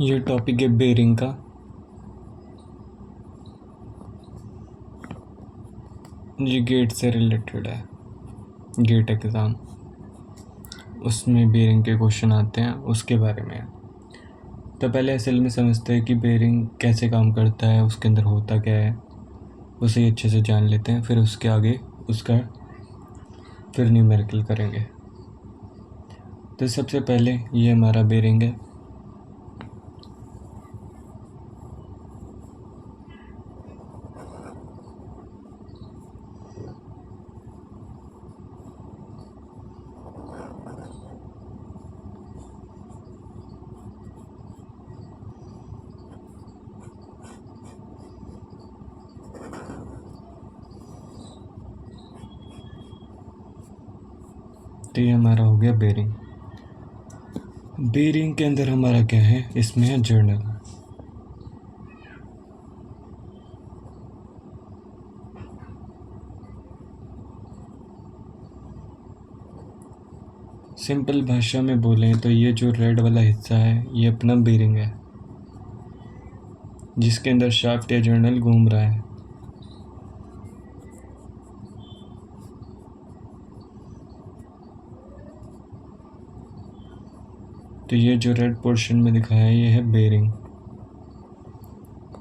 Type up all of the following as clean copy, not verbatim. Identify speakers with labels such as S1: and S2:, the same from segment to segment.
S1: ये टॉपिक है बेरिंग का। ये गेट से रिलेटेड है, गेट एग्ज़ाम, उसमें बेरिंग के क्वेश्चन आते हैं, उसके बारे में है। तो पहले असल में समझते हैं कि बेरिंग कैसे काम करता है, उसके अंदर होता क्या है, उसे अच्छे से जान लेते हैं। फिर उसके आगे उसका फिर न्यूमेरिकल करेंगे। तो सबसे पहले ये हमारा बेरिंग है। तो ये हमारा हो गया बेरिंग। बेरिंग के अंदर हमारा क्या है, इसमें है जर्नल। सिंपल भाषा में बोलें तो ये जो रेड वाला हिस्सा है ये अपना बेरिंग है, जिसके अंदर शाफ्ट या जर्नल घूम रहा है। तो ये जो रेड पोर्शन में दिखाया है ये है बेरिंग,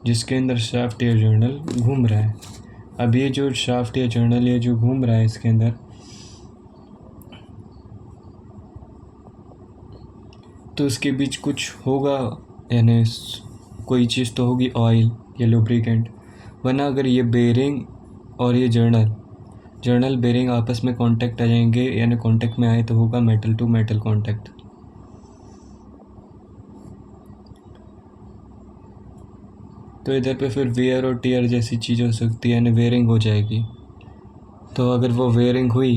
S1: जिसके अंदर शाफ्ट या जर्नल घूम रहा है। अब ये जो शाफ्ट या जर्नल ये जो घूम रहा है इसके अंदर, तो इसके बीच कुछ होगा, यानी कोई चीज़ तो होगी, ऑयल या लुब्रिकेंट। वरना अगर ये बेरिंग और ये जर्नल बेरिंग आपस में कांटेक्ट आ जाएंगे, यानी कांटेक्ट में आए तो होगा मेटल टू मेटल कांटेक्ट। तो इधर पे फिर वेयर और टियर जैसी चीज़ हो सकती है, यानी वेयरिंग हो जाएगी। तो अगर वो वेयरिंग हुई,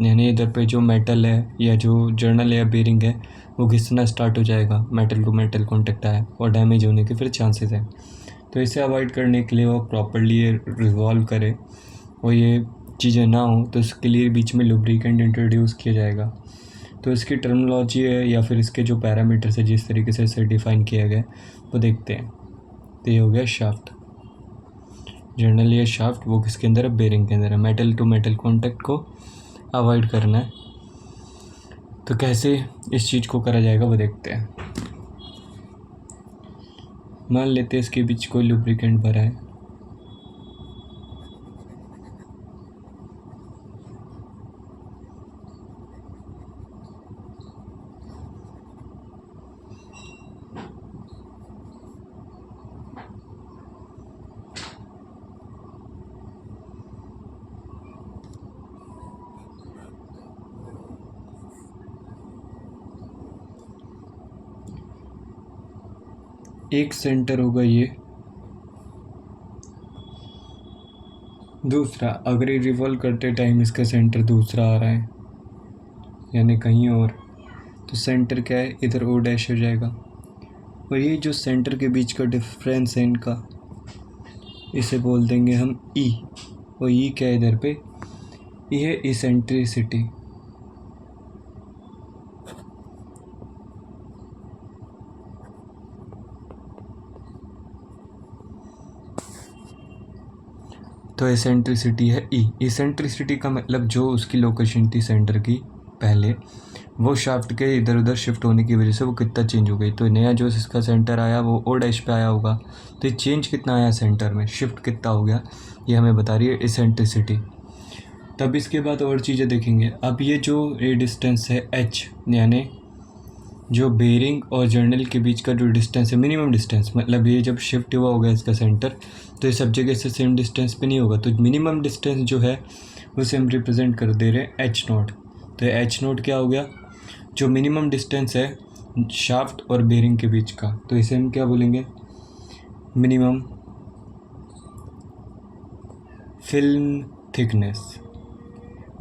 S1: यानी इधर पे जो मेटल है या जो जर्नल या बेरिंग है वो घिसना स्टार्ट हो जाएगा, मेटल टू मेटल कांटेक्ट आया, और डैमेज होने के फिर चांसेस हैं। तो इसे अवॉइड करने के लिए वो प्रॉपरली रिजॉल्व करे और ये चीज़ें ना हो, तो इसके लिए बीच में लुब्रिकेंट इंट्रोड्यूस किया जाएगा। तो इसकी टर्मिनोलॉजी है या फिर इसके जो पैरामीटर्स है जिस तरीके से इसे डिफ़ाइन किया गया वो देखते हैं। तो ये हो गया शाफ्ट, जर्नल या शाफ्ट, वो किसके अंदर है, बेरिंग के अंदर है। मेटल टू मेटल कॉन्टैक्ट को अवॉइड करना है। तो कैसे इस चीज़ को करा जाएगा वो देखते हैं। मान लेते हैं इसके बीच कोई लुब्रिकेंट भरा है, एक सेंटर होगा ये, दूसरा अगर ये रिवॉल्व करते टाइम इसका सेंटर दूसरा आ रहा है यानी कहीं और, तो सेंटर क्या है, इधर ओ डैश हो जाएगा। और ये जो सेंटर के बीच का डिफरेंस है इनका, इसे बोल देंगे हम ई। और ई क्या है इधर पे, ये है इसेंट्रिसिटी। तो इसेंट्रिसिटी है ई। इसेंट्रिसिटी का मतलब जो उसकी लोकेशन थी सेंटर की पहले, वो शाफ्ट के इधर उधर शिफ्ट होने की वजह से वो कितना चेंज हो गई। तो नया जो इसका सेंटर आया वो ओ डैश पे आया होगा, तो ये चेंज कितना आया सेंटर में, शिफ्ट कितना हो गया, ये हमें बता रही है इसेंट्रिसिटी। तब इसके बाद और चीज़ें देखेंगे। अब ये जो ये डिस्टेंस है एच, यानी जो बेरिंग और जर्नल के बीच का जो डिस्टेंस है, मिनिमम डिस्टेंस, मतलब ये जब शिफ्ट हुआ होगा इसका सेंटर, तो ये सब जगह से सेम डिस्टेंस पे नहीं होगा। तो मिनिमम डिस्टेंस जो है उसे हम रिप्रेजेंट कर दे रहे हैं एच नोट। तो एच नोट क्या हो गया, जो मिनिमम डिस्टेंस है शाफ्ट और बेरिंग के बीच का, तो इसे हम क्या बोलेंगे, minimum film thickness.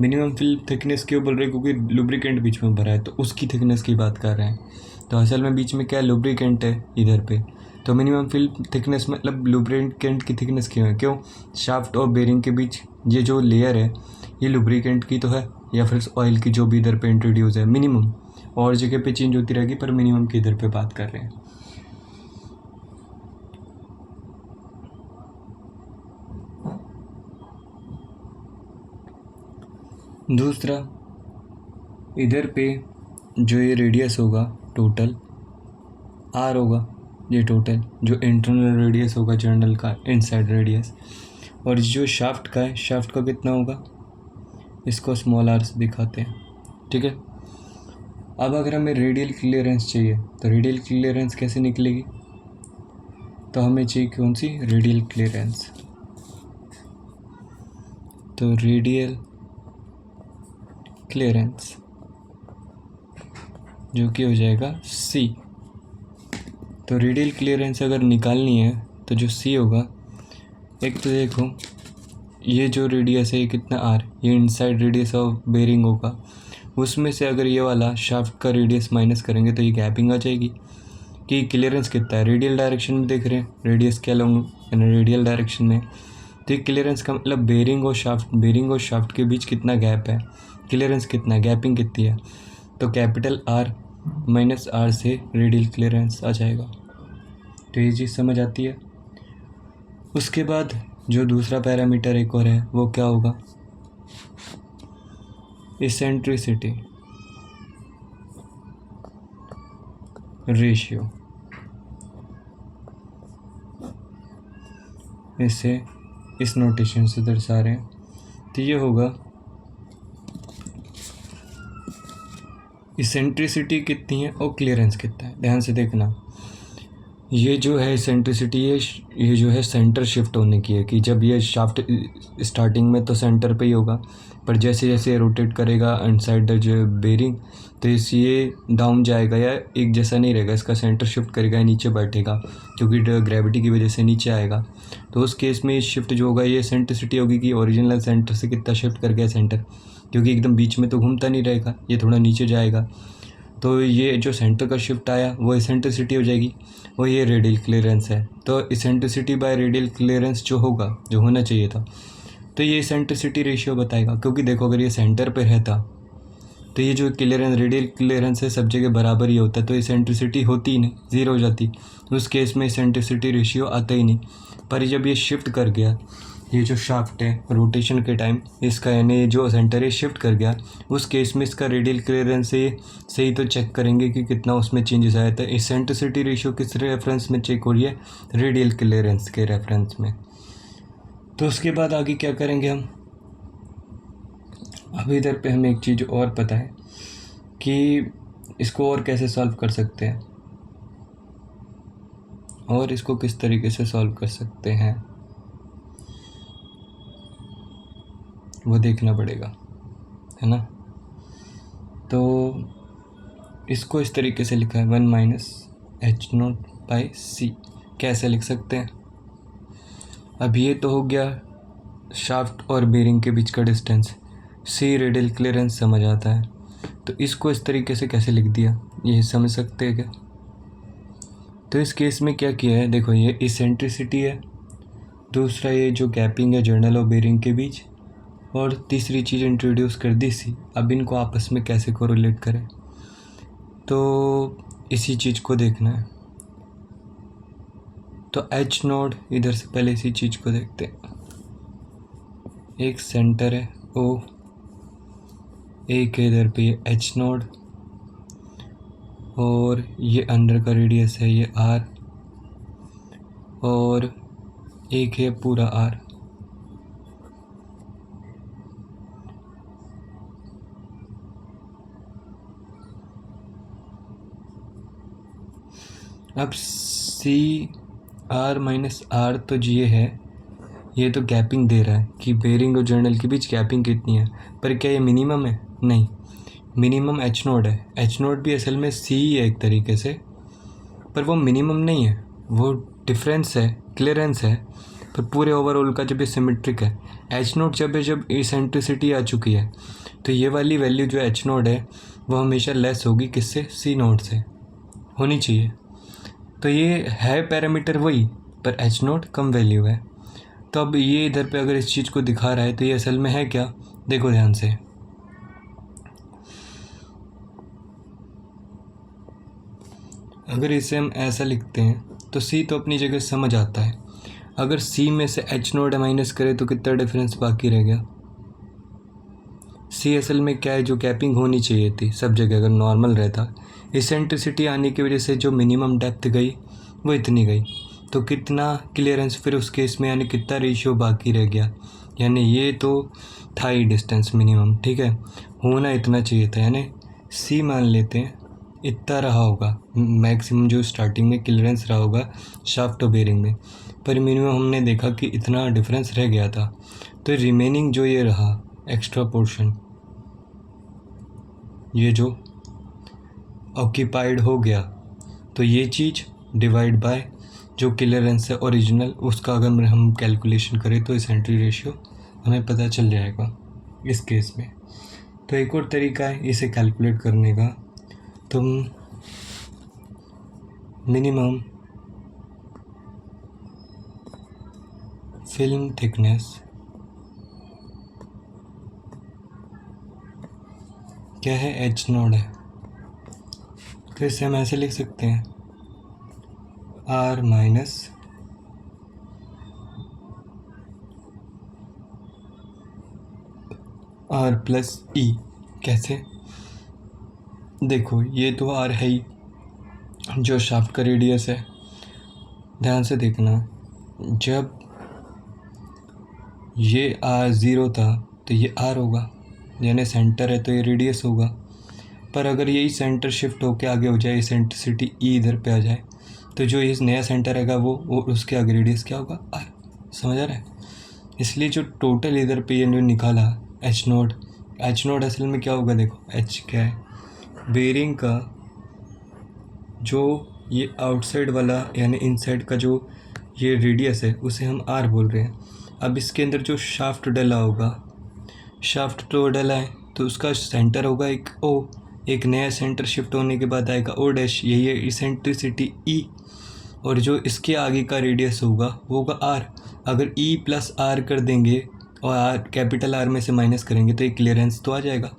S1: Minimum film thickness क्यों बोल रहे हैं, क्योंकि लुब्रिकेंट बीच में भरा है, तो उसकी थिकनेस की बात कर रहे हैं। तो असल में बीच में क्या है, लुब्रिकेंट है इधर पे। तो मिनिमम फिल्म थिकनेस मतलब लुब्रिकेंट की थिकनेस क्यों है, क्यों, शाफ्ट और बेरिंग के बीच ये जो लेयर है ये लुब्रिकेंट की तो है, या फिर ऑयल की जो भी इधर पे इंट्रोड्यूस है, मिनिमम। और जगह पे चेंज होती रहेगी पर मिनिमम की इधर पे बात कर रहे हैं। दूसरा, इधर पे जो ये रेडियस होगा टोटल आर होगा, ये टोटल जो इंटरनल रेडियस होगा जर्नल का, इनसाइड रेडियस, और जो शाफ्ट का है, शाफ्ट का कितना होगा, इसको स्मॉल आर से दिखाते हैं, ठीक है। अब अगर हमें रेडियल क्लियरेंस चाहिए तो रेडियल क्लियरेंस कैसे निकलेगी, तो हमें चाहिए कौन सी, रेडियल क्लियरेंस, तो रेडियल क्लियरेंस जो कि हो जाएगा सी। तो रेडियल क्लियरेंस अगर निकालनी है तो जो सी होगा, एक तो देखो ये जो रेडियस है ये कितना आर, ये इनसाइड रेडियस ऑफ बेरिंग होगा, उसमें से अगर ये वाला शाफ्ट का रेडियस माइनस करेंगे तो ये गैपिंग आ जाएगी कि क्लियरेंस कितना है, रेडियल डायरेक्शन में देख रहे हैं, रेडियस के अलोंग रेडियल डायरेक्शन में, तो ये क्लियरेंस का मतलब बेरिंग और शाफ्ट के बीच कितना गैप है, क्लियरेंस कितना है, गैपिंग कितनी है, तो कैपिटल आर माइनस आर से रेडियल क्लियरेंस आ जाएगा। तो ये चीज़ समझ आती है। उसके बाद जो दूसरा पैरामीटर एक और है वो क्या होगा, इसेंट्रिसिटी रेशियो। इसे इस नोटेशन से दर्शा रहे हैं, तो ये होगा इसेंट्रिसिटी कितनी है और क्लियरेंस कितना है। ध्यान से देखना, ये जो है इसेंट्रिसिटी, ये जो है सेंटर शिफ्ट होने की है, कि जब ये शाफ्ट स्टार्टिंग में तो सेंटर पे ही होगा, पर जैसे जैसे रोटेट करेगा इनसाइड द जो बेरिंग, तो ये डाउन जाएगा या एक जैसा नहीं रहेगा, इसका सेंटर शिफ्ट करेगा या नीचे बैठेगा, क्योंकि ग्रेविटी की वजह से नीचे आएगा। तो उस केस में शिफ्ट जो होगा ये इसेंट्रिसिटी होगी कि ओरिजिनल सेंटर से कितना शिफ्ट कर गया सेंटर, क्योंकि एकदम बीच में तो घूमता नहीं रहेगा, ये थोड़ा नीचे जाएगा, तो ये जो सेंटर का शिफ्ट आया वो इसेंट्रिसिटी हो जाएगी, वो ये रेडियल क्लियरेंस है। तो इसेंट्रिसिटी बाय रेडियल क्लियरेंस जो होगा, जो होना चाहिए था, तो ये इसेंट्रिसिटी रेशियो बताएगा, क्योंकि देखो अगर ये सेंटर पे रहता तो ये जो क्लियरेंस रेडियल क्लियरेंस है सब जगह बराबर ही होता है, तो इसेंट्रिसिटी होती ही नहीं, ज़ीरो हो जाती, उस केस में इसेंट्रिसिटी रेशियो आता ही नहीं। पर जब ये शिफ्ट कर गया, ये जो शाफ्ट है रोटेशन के टाइम इसका यानी जो सेंटर है शिफ्ट कर गया, उस केस में इसका रेडियल क्लियरेंस से सही तो चेक करेंगे कि कितना उसमें चेंजेस आया था। इसेंट्रिसिटी रेशियो किस रेफरेंस में चेक हो रही है, रेडियल क्लियरेंस के रेफरेंस में। तो उसके बाद आगे क्या करेंगे हम, अब इधर पे हमें एक चीज़ और पता है कि इसको और कैसे सॉल्व कर सकते हैं, और इसको किस तरीके से सॉल्व कर सकते हैं वो देखना पड़ेगा, है ना। तो इसको इस तरीके से लिखा है 1 माइनस H0/C, कैसे लिख सकते हैं। अब ये तो हो गया शाफ्ट और बेरिंग के बीच का डिस्टेंस, C रेडियल क्लियरेंस समझ आता है, तो इसको इस तरीके से कैसे लिख दिया, ये समझ सकते हैं क्या। तो इस केस में क्या किया है, देखो ये इसेंट्रिसिटी है, दूसरा ये जो गैपिंग है जर्नल और बेरिंग के बीच, और तीसरी चीज़ इंट्रोड्यूस कर दी सी। अब इनको आपस में कैसे कोरिलेट करें, तो इसी चीज़ को देखना है। तो H0 इधर से पहले इसी चीज़ को देखते हैं, एक सेंटर है O, एक इधर पे ये H0, और ये अंदर का रेडियस है ये R, और एक है पूरा R। अब CR-R तो ये है, ये तो गैपिंग दे रहा है कि बेरिंग और जर्नल के बीच गैपिंग कितनी है, पर क्या ये मिनिमम है, नहीं, मिनिमम H0 है। H0 भी असल में C ही है एक तरीके से, पर वो मिनिमम नहीं है, वो डिफरेंस है, क्लियरेंस है, पर पूरे ओवरऑल का जब ये सिमेट्रिक है। H0 जब इसेंट्रिसिटी आ चुकी है तो ये वाली वैल्यू जो H0 है वो हमेशा लेस होगी किससे, C0 से होनी चाहिए। तो ये है पैरामीटर वही, पर H0 कम वैल्यू है। तो अब ये इधर पे अगर इस चीज़ को दिखा रहा है तो ये असल में है क्या, देखो ध्यान से, अगर इसे हम ऐसा लिखते हैं तो C तो अपनी जगह समझ आता है, अगर C में से H0 माइनस करें तो कितना डिफरेंस बाकी रह गया, C सी असल में क्या है, जो कैपिंग होनी चाहिए थी सब जगह अगर नॉर्मल रहता, इसेंट्रिसिटी आने की वजह से जो मिनिमम डेप्थ गई वो इतनी गई, तो कितना क्लियरेंस फिर उस केस में, यानी कितना रेशियो बाकी रह गया, यानी ये तो था ही डिस्टेंस मिनिमम, ठीक है, होना इतना चाहिए था, यानी सी मान लेते हैं इतना रहा होगा मैक्सिमम जो स्टार्टिंग में क्लियरेंस रहा होगा शाफ्ट और बेरिंग में, पर मिनिमम हमने देखा कि इतना डिफरेंस रह गया था, तो रिमेनिंग जो ये रहा एक्स्ट्रा पोर्शन, ये जो ऑक्यूपाइड हो गया, तो ये चीज़ डिवाइड बाय जो क्लियरेंस है ओरिजिनल, उसका अगर हम कैलकुलेशन करें तो इसेंट्री रेशियो हमें पता चल जाएगा इस केस में। तो एक और तरीका है इसे कैलकुलेट करने का, तुम मिनिमम फिल्म थिकनेस क्या है, एच नोड है, तो इसे हम ऐसे लिख सकते हैं आर माइनस आर प्लस ई। कैसे, देखो ये तो आर है ही जो शाफ्ट का रेडियस है, ध्यान से देखना, जब ये आर ज़ीरो था तो ये आर होगा, यानी सेंटर है तो ये रेडियस होगा, पर अगर यही सेंटर शिफ्ट होके आगे हो जाए, सेंट्रिसिटी ई इधर पे आ जाए, तो जो ये नया सेंटर रहेगा वो उसके आगे रेडियस क्या होगा, आर। समझ आ रहा है? इसलिए जो टोटल इधर पे ये निकाला एच नोट असल में क्या होगा, देखो एच क्या है, बेरिंग का जो ये आउटसाइड वाला यानी इनसाइड का जो ये रेडियस है उसे हम आर बोल रहे हैं। अब इसके अंदर जो शाफ्ट डला होगा, शाफ्ट तो डला है तो उसका सेंटर होगा एक ओ, एक नया सेंटर शिफ्ट होने के बाद आएगा ओ डैश, यही है इसेंट्रिसिटी ई, और जो इसके आगे का रेडियस होगा वो होगा आर। अगर ई प्लस आर कर देंगे और आर कैपिटल आर में से माइनस करेंगे तो एक क्लियरेंस तो आ जाएगा,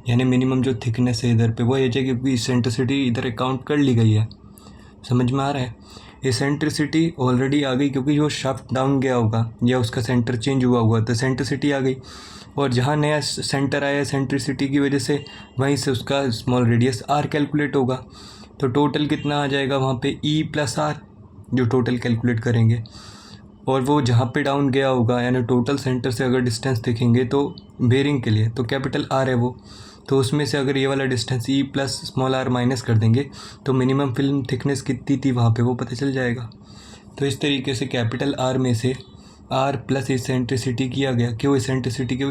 S1: यानी मिनिमम जो थिकनेस है इधर पे वो आ जाएगी, क्योंकि इसेंट्रिसिटी इधर अकाउंट कर ली गई है। समझ में आ रहा है? इसेंट्रिसिटी ऑलरेडी आ गई क्योंकि जो शाफ्ट डाउन गया होगा या उसका सेंटर चेंज हुआ होगा तो इसेंट्रिसिटी आ गई, और जहाँ नया सेंटर आया सेंट्रिसिटी की वजह से वहीं से उसका स्मॉल रेडियस आर कैलकुलेट होगा, तो टोटल कितना आ जाएगा वहाँ पे ई प्लस आर जो टोटल कैलकुलेट करेंगे, और वो जहाँ पे डाउन गया होगा यानी टोटल सेंटर से अगर डिस्टेंस देखेंगे तो बेरिंग के लिए तो कैपिटल आर है वो, तो उसमें से अगर ये वाला distance e plus small r minus कर देंगे तो मिनिमम फिल्म थिकनेस कितनी थी वहाँ पे वो पता चल जाएगा। तो इस तरीके से कैपिटल आर में से आर प्लस इसेंट्रिसिटी किया गया, क्यों इसेंट्रिसिटी के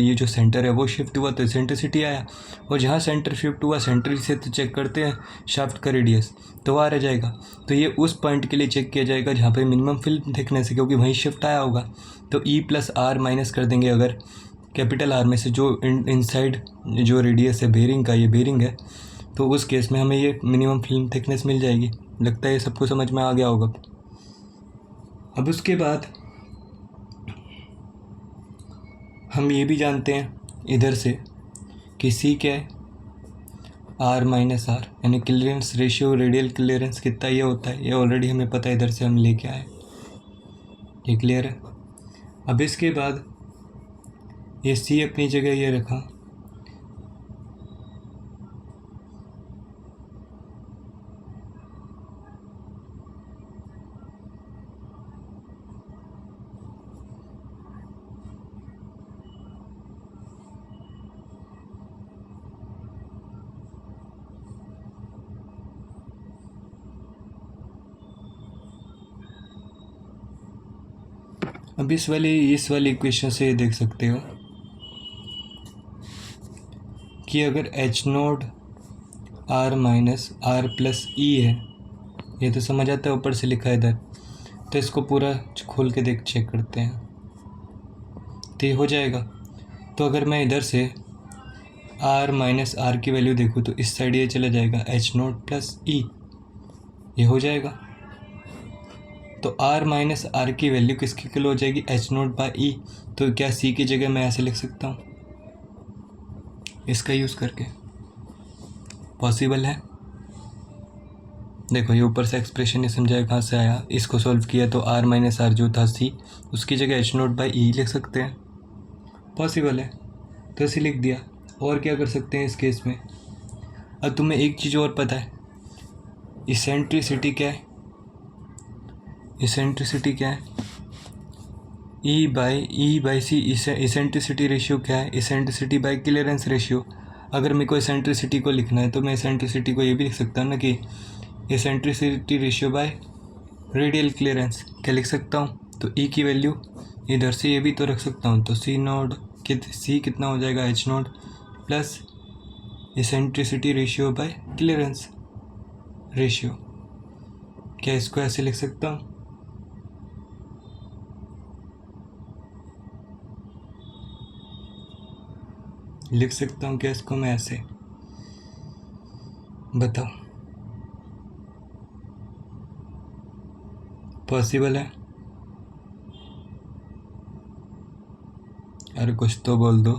S1: ये जो सेंटर है वो शिफ्ट हुआ तो इसेंट्रिसिटी आया, और जहाँ सेंटर शिफ्ट हुआ सेंटर से तो चेक करते हैं शाफ्ट का रेडियस तो आ रह जाएगा, तो ये उस पॉइंट के लिए चेक किया जाएगा जहाँ पे मिनिमम फिल्म थिकनेस है क्योंकि वहीं शिफ्ट आया होगा, तो ई प्लस आर माइनस कर देंगे अगर कैपिटल आर में से जो इनसाइड जो रेडियस है बेरिंग का, ये बेरिंग है, तो उस केस में हमें ये मिनिमम फिल्म थिकनेस मिल जाएगी। लगता है ये सबको समझ में आ गया होगा। अब उसके बाद हम ये भी जानते हैं इधर से कि सी क्या है, आर माइनस आर, यानी क्लियरेंस रेशियो रेडियल क्लियरेंस कितना ये होता है, ये ऑलरेडी हमें पता है, इधर से हम लेके आए, ये क्लियर है। अब इसके बाद ये सी अपनी जगह ये रखा, अब इस वाली इक्वेशन से ये देख सकते हो कि अगर H node R minus R plus E है, ये तो समझ आता है ऊपर से लिखा है इधर, तो इसको पूरा खोल के चेक करते हैं तो ये हो जाएगा। तो अगर मैं इधर से आर माइनस आर की वैल्यू देखूँ तो इस साइड ये चला जाएगा एच नोट प्लस ई, ये हो जाएगा। तो आर माइनस आर की वैल्यू किसके किलो हो जाएगी, एच नोट बाई ई, तो क्या सी की जगह मैं ऐसे लिख सकता हूँ इसका यूज़ करके, पॉसिबल है। देखो ये ऊपर से एक्सप्रेशन नहीं समझाया कहाँ से आया, इसको सॉल्व किया तो आर माइनस आर जो था सी, उसकी जगह एच नोट बाई ई लिख सकते हैं, पॉसिबल है। तो ऐसे लिख दिया। और क्या कर सकते हैं इस केस में? अब तुम्हें एक चीज़ और पता है, इसेंट्रिसिटी क्या है? इसेंट्रिसिटी क्या है? ई बाई सी। इसेंट्रिसिटी रेशियो क्या है? Eccentricity by clearance ratio. अगर मेरे को इसेंट्रिसिटी को लिखना है तो मैं इसेंट्रिसिटी को ये भी लिख सकता हूँ ना कि eccentricity ratio by radial clearance. क्या लिख सकता हूँ? तो ई की वैल्यू इधर से ये भी तो रख सकता हूँ, तो सी नोड सी कितना हो जाएगा? H node plus eccentricity ratio by clearance ratio. क्या इसको ऐसे लिख सकता हूँ? लिख सकता हूँ क्या इसको मैं ऐसे? बताओ, पॉसिबल है? अरे कुछ तो बोल दो,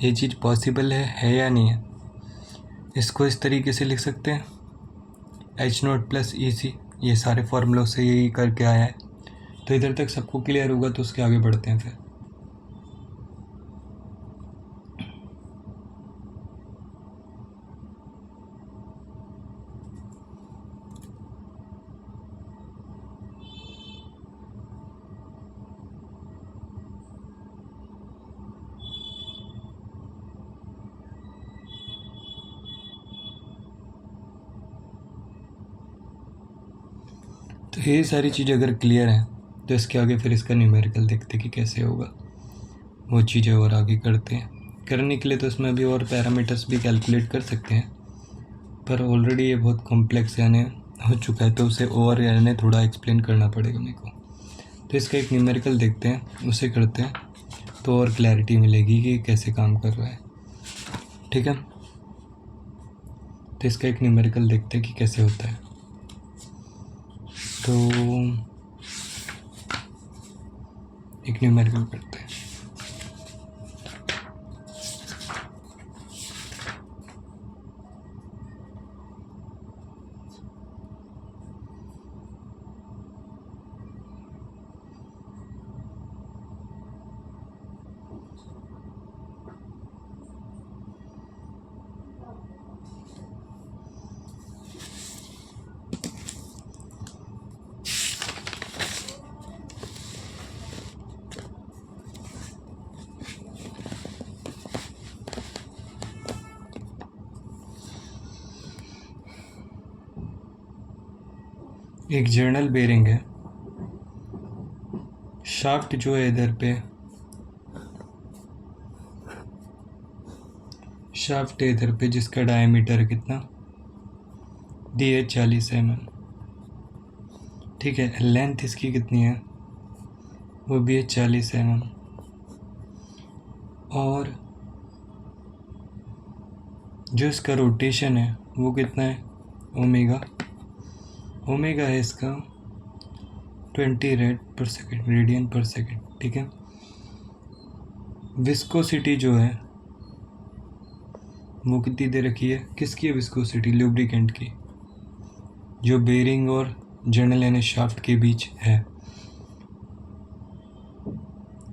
S1: ये चीज़ पॉसिबल है या नहीं है? इसको इस तरीके से लिख सकते हैं, एच नोट प्लस ई सी। ये सारे फॉर्मूलों से यही करके आया है। तो इधर तक सबको क्लियर होगा, तो उसके आगे बढ़ते हैं फिर। तो ये सारी चीज़ें अगर क्लियर हैं तो इसके आगे फिर इसका न्यूमेरिकल देखते कि कैसे होगा, वो चीज़ें और आगे करते हैं। करने के लिए तो इसमें अभी और पैरामीटर्स भी कैलकुलेट कर सकते हैं, पर ऑलरेडी ये बहुत कॉम्प्लेक्स यानी हो चुका है, तो उसे और यानी थोड़ा एक्सप्लेन करना पड़ेगा मेरे को। तो इसका एक न्यूमेरिकल देखते हैं, उसे करते हैं, तो और क्लैरिटी मिलेगी कि कैसे काम कर रहा है। ठीक है, तो इसका एक न्यूमेरिकल देखते हैं कि कैसे होता है। तो एक न्यूमेरिकल करते हैं। एक जर्नल बेरिंग है, शाफ्ट जो है इधर पे, शाफ्ट है इधर पे, जिसका डायमीटर है कितना? डी है 40 mm। ठीक है, लेंथ इसकी कितनी है? वो भी है 40 mm। और जो इसका रोटेशन है वो कितना है? ओमेगा। ओमेगा है इसका 20 रेडियन पर सेकेंड। ठीक है, विस्कोसिटी जो है वो कितनी दे रखी है? किसकी है विस्कोसिटी? लुब्रिकेंट की, जो बेरिंग और जर्नल यानी शाफ्ट के बीच है।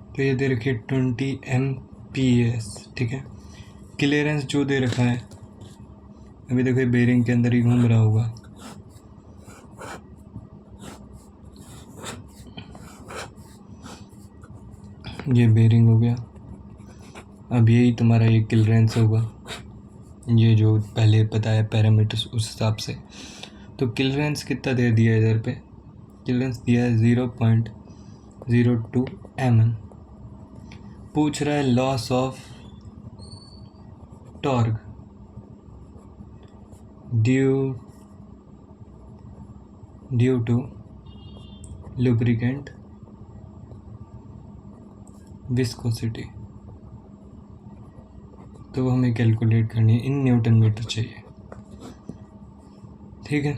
S1: तो ये दे रखी है 20 MPa। ठीक है, क्लियरेंस जो दे रखा है, अभी देखो ये बेरिंग के अंदर ही घूम रहा होगा, ये बेरिंग हो गया। अब यही तुम्हारा ये क्लियरेंस होगा, ये जो पहले बताया पैरामीटर्स उस हिसाब से। तो क्लियरेंस कितना दे दिया इधर पे? क्लियरेंस दिया है 0.02 mm। पूछ रहा है loss of torque due to lubricant viscosity. तो वो हमें कैलकुलेट करनी है, इन न्यूटन मीटर चाहिए। ठीक है,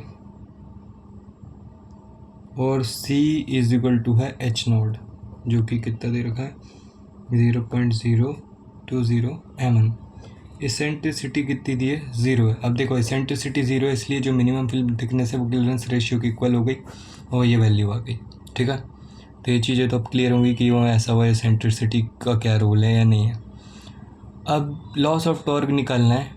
S1: और C इज इक्वल टू है एच नोड, जो कि कितना दे रखा है? 0.020 mm। इसेंट्रिसिटी कितनी दी है? 0 है। अब देखो इसेंट्रिसिटी 0 है, इसलिए जो मिनिमम फिल्म थिकनेस है वो क्लियरेंस रेशियो की इक्वल हो गई और ये वैल्यू आ गई। ठीक है, तो ये चीज़ें तो अब क्लियर होंगी कि वो ऐसा हुआ इसेंट्रिसिटी का क्या रोल है या नहीं है। अब लॉस ऑफ टॉर्क निकालना है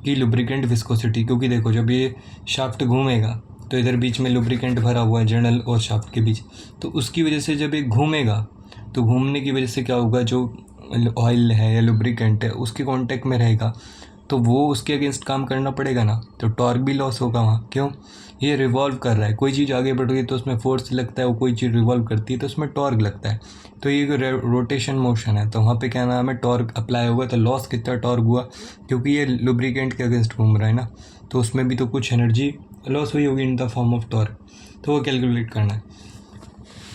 S1: कि लुब्रिकेंट विस्कोसिटी, क्योंकि देखो जब ये शाफ्ट घूमेगा तो इधर बीच में लुब्रिकेंट भरा हुआ है जर्नल और शाफ्ट के बीच, तो उसकी वजह से जब ये घूमेगा तो घूमने की वजह से क्या होगा, जो ऑयल है या लुब्रिकेंट है उसके कांटेक्ट में रहेगा तो वो उसके अगेंस्ट काम करना पड़ेगा ना, तो टॉर्क भी लॉस होगा वहाँ। क्यों? ये रिवॉल्व कर रहा है, कोई चीज़ आगे बढ़ रही है तो उसमें फोर्स लगता है, वो कोई चीज़ रिवॉल्व करती है तो उसमें टॉर्क लगता है। तो ये रोटेशन मोशन है, तो वहाँ पे क्या नाम है, टॉर्क अप्लाई होगा। तो लॉस कितना टॉर्क हुआ, क्योंकि ये लुब्रिकेंट के अगेंस्ट घूम रहा है ना, तो उसमें भी तो कुछ एनर्जी लॉस हुई होगी in the form of torque, तो वो कैलकुलेट करना है।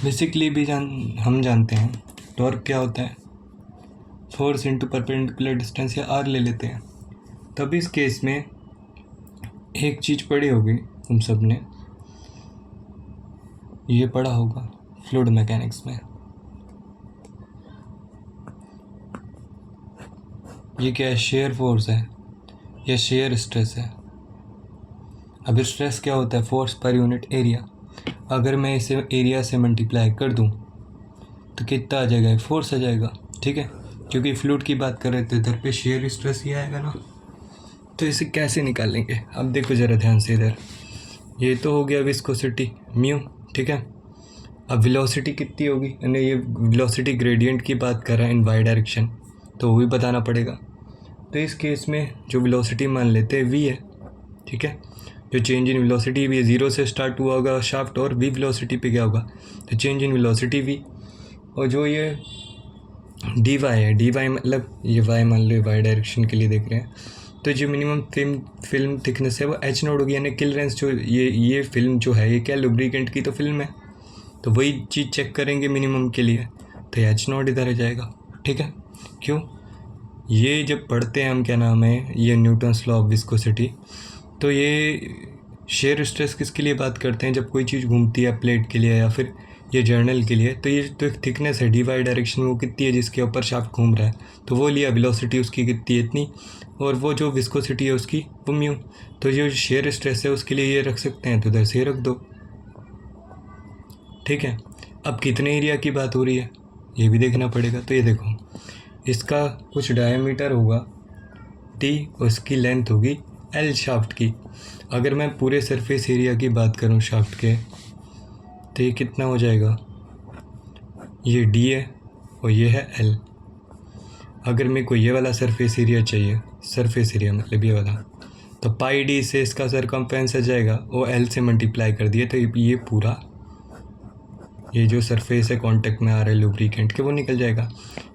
S1: बेसिकली भी हम जानते हैं टॉर्क क्या होता है, फोर्स इंटू परपेंडिकुलर डिस्टेंस या आर ले लेते हैं। तब इस केस में एक चीज़ पढ़ी होगी तुम सब ने, ये पढ़ा होगा फ्लूइड मैकेनिक्स में, ये क्या है, शेयर फोर्स है या शेयर स्ट्रेस है। अब स्ट्रेस क्या होता है, फोर्स पर यूनिट एरिया। अगर मैं इसे एरिया से मल्टीप्लाई कर दूं तो कितना आ जाएगा, फोर्स आ जाएगा, ठीक है, क्योंकि फ्लूइड की बात कर रहे थे, इधर पे शेयर स्ट्रेस ही आएगा ना। तो इसे कैसे निकालेंगे, अब देखो ज़रा ध्यान से, इधर ये तो हो गया विस्कोसिटी म्यू, ठीक है। अब वेलोसिटी कितनी होगी, यानी ये वेलोसिटी ग्रेडियंट की बात कर रहा है इन वाई डायरेक्शन, तो वो भी बताना पड़ेगा। तो इस केस में जो वेलोसिटी मान लेते हैं वी है, ठीक है, जो चेंज इन वेलोसिटी भी 0 से स्टार्ट हुआ होगा शाफ्ट, और वी वेलोसिटी पे क्या होगा, तो चेंज इन वेलोसिटी वी। और जो ये डी वाई है, डी वाई मतलब ये वाई मान लो, वाई डायरेक्शन के लिए देख रहे हैं, तो जो मिनिमम फिल्म थिकनेस है वो एच नॉट होगी, यानी क्लियरेंस जो ये फिल्म जो है ये क्या लुब्रिकेंट की तो फिल्म है, तो वही चीज़ चेक करेंगे मिनिमम के लिए, तो एच नॉट इधर आ जाएगा, ठीक है। क्यों? ये जब पढ़ते हैं हम, क्या नाम है, ये न्यूटन्स लॉ ऑफ विस्कोसिटी, तो ये शेयर स्ट्रेस किसके लिए बात करते हैं, जब कोई चीज़ घूमती है प्लेट के लिए या फिर ये जर्नल के लिए, तो ये तो एक थिकनेस है डी वाई डायरेक्शन, वो कितनी है जिसके ऊपर शाफ्ट घूम रहा है, तो वो लिया, वेलोसिटी उसकी कितनी है इतनी, और वो जो विस्कोसिटी है उसकी वो म्यू। तो जो शेयर स्ट्रेस है उसके लिए ये रख सकते हैं, तो इधर से रख दो, ठीक है। अब कितने एरिया की बात हो रही है ये भी देखना पड़ेगा। तो ये देखो, इसका कुछ डायमीटर होगा टी और इसकी लेंथ होगी एल शाफ्ट की। अगर मैं पूरे सरफेस एरिया की बात करूं शाफ्ट के, तो ये कितना हो जाएगा, ये डी है और ये है एल। अगर मेरे को ये वाला सरफेस एरिया चाहिए, सरफेस एरिया मतलब ये वाला, तो पाई डी से इसका सरकमफेरेंस आ जाएगा, और एल से मल्टीप्लाई कर दिए तो ये पूरा ये जो सरफेस है कांटेक्ट में आ रहा है लुब्रिकेंट के, वो निकल जाएगा।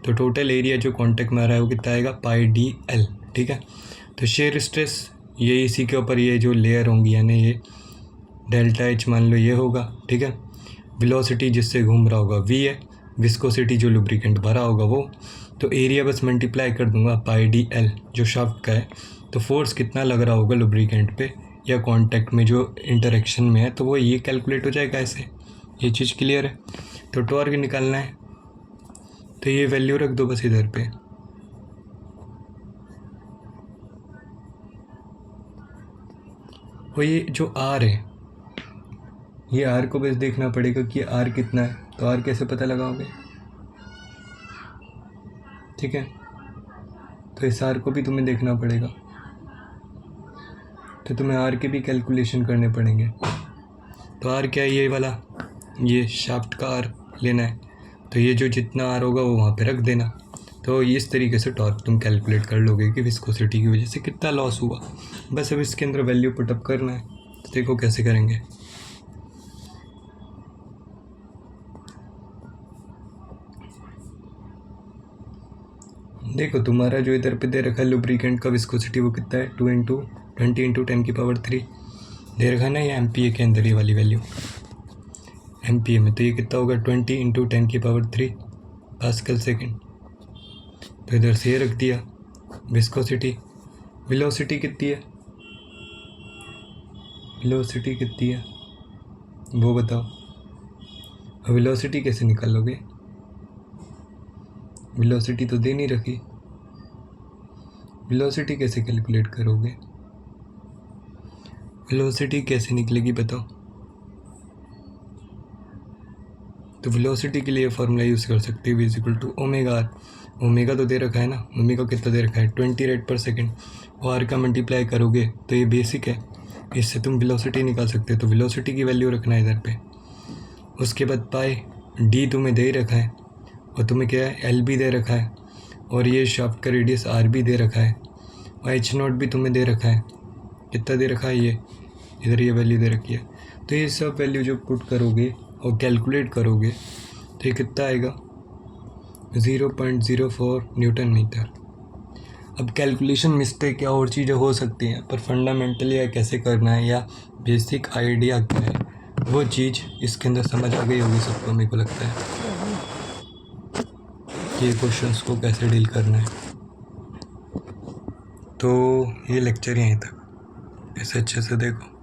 S1: तो टोटल एरिया जो कांटेक्ट में आ रहा है वो कितना आएगा, पाई डी एल, ठीक है। तो शेयर स्ट्रेस ये इसी के ऊपर ये जो लेयर होंगी, यानी ये डेल्टा एच मान लो ये होगा, ठीक है। वेलोसिटी जिससे घूम रहा होगा वी है, विस्कोसिटी जो लुब्रिकेंट भरा होगा वो, तो एरिया बस मल्टीप्लाई कर दूंगा पाई डी एल जो शाफ्ट का है। तो फोर्स कितना लग रहा होगा लुब्रिकेंट पे या कॉन्टैक्ट में जो इंटरेक्शन में है, तो वो ये कैलकुलेट हो जाएगा ऐसे। ये चीज़ क्लियर है। तो टॉर्क निकालना है, तो ये वैल्यू रख दो बस इधर पे, और ये जो आर है, ये आर को बस देखना पड़ेगा कि आर कितना है। तो आर कैसे पता लगाओगे, ठीक है, तो इस आर को भी तुम्हें देखना पड़ेगा, तो तुम्हें आर के भी कैलकुलेशन करने पड़ेंगे। तो आर क्या है, ये वाला, ये शाफ्ट का आर लेना है, तो ये जो जितना आर होगा वो वहाँ पे रख देना। तो इस तरीके से टॉर्क तुम कैलकुलेट कर लोगे कि विस्कोसिटी की वजह से कितना लॉस हुआ। बस अब इसके अंदर वैल्यू पुटअप करना है, तो देखो कैसे करेंगे। देखो तुम्हारा जो इधर पे दे रखा है लुब्रिकेंट का विस्कोसिटी वो कितना है, 2 × 20 × 10⁻³ दे रखा ना, ये एमपीए के अंदर ये वाली वैल्यू एमपीए में, तो ये कितना होगा 20 × 10⁻³ पास्कल सेकेंड। तो इधर से ये रख दिया विस्कोसिटी। वेलोसिटी कितनी है, वेलोसिटी कितनी है वो बताओ। अब वेलोसिटी कैसे निकालोगे, वेलोसिटी तो दे नहीं रखी, वेलोसिटी कैसे कैलकुलेट करोगे, वेलोसिटी कैसे निकलेगी बताओ। तो वेलोसिटी के लिए फॉर्मूला यूज़ कर सकते हैं v = ओमेगा आर। ओमेगा तो दे रखा है ना, ओमेगा कितना दे रखा है 20 रेड पर सेकेंड, और आर का मल्टीप्लाई करोगे तो ये बेसिक है, इससे तुम वेलोसिटी निकाल सकते हो, तो वेलोसिटी की वैल्यू रखना है इधर पे। उसके बाद पाई डी तुम्हें दे ही रखा है, और तुम्हें क्या है एल भी दे रखा है, और ये शाफ्ट का रेडियस आर भी दे रखा है, और एच नॉट भी तुम्हें दे रखा है, कितना दे रखा है ये इधर ये वैल्यू दे रखी है। तो ये सब वैल्यू जो पुट करोगे और कैलकुलेट करोगे तो ये कितना आएगा 0.04 न्यूटन मीटर। अब कैलकुलेशन मिस्टेक या और चीज़ें हो सकती हैं, पर फंडामेंटली या कैसे करना है या बेसिक आइडिया क्या है वो चीज़ इसके अंदर समझ आ गई होगी सबको, मेरे को लगता है कि क्वेश्चंस को कैसे डील करना है। तो ये लेक्चर यहीं तक, इसे अच्छे से देखो।